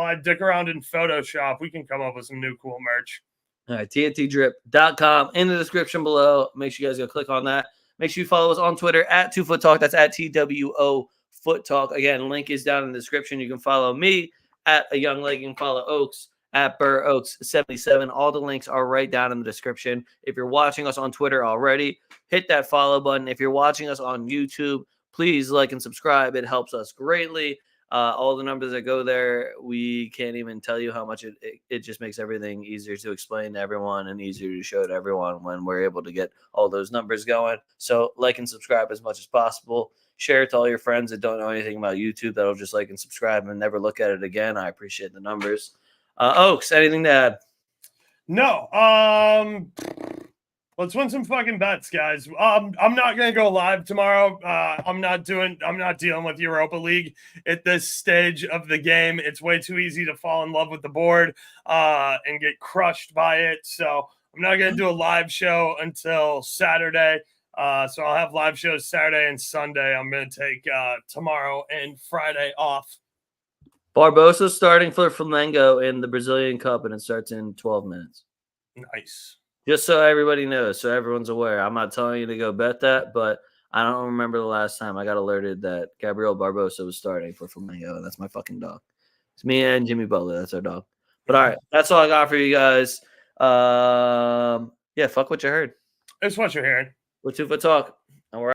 I dick around in Photoshop, we can come up with some new cool merch. All right, TNTdrip.com in the description below. Make sure you guys go click on that. Make sure you follow us on Twitter at 2FootTalk. That's at TWO FootTalk. Again, link is down in the description. You can follow me at A Young Leg. You can follow Oaks at Burr Oaks 77. All the links are right down in the description. If you're watching us on Twitter already, hit that follow button. If you're watching us on YouTube, please like and subscribe. It helps us greatly. All the numbers that go there, we can't even tell you how much it just makes everything easier to explain to everyone and easier to show to everyone when we're able to get all those numbers going. So like and subscribe as much as possible. Share it to all your friends that don't know anything about YouTube that'll just like and subscribe and never look at it again. I appreciate the numbers. Oaks, anything to add? No. Let's win some fucking bets, guys. I'm not gonna go live tomorrow. I'm not dealing with Europa League at this stage of the game. It's way too easy to fall in love with the board and get crushed by it. So I'm not gonna do a live show until Saturday. So I'll have live shows Saturday and Sunday. I'm gonna take tomorrow and Friday off. Barbosa's starting for Flamengo in the Brazilian Cup, and it starts in 12 minutes. Nice. Just so everybody knows, so everyone's aware. I'm not telling you to go bet that, but I don't remember the last time I got alerted that Gabriel Barbosa was starting for Flamengo, and that's my fucking dog. It's me and Jimmy Butler. That's our dog. But all right, that's all I got for you guys. Yeah, fuck what you heard. It's what you're hearing. With 2 Foot Talk.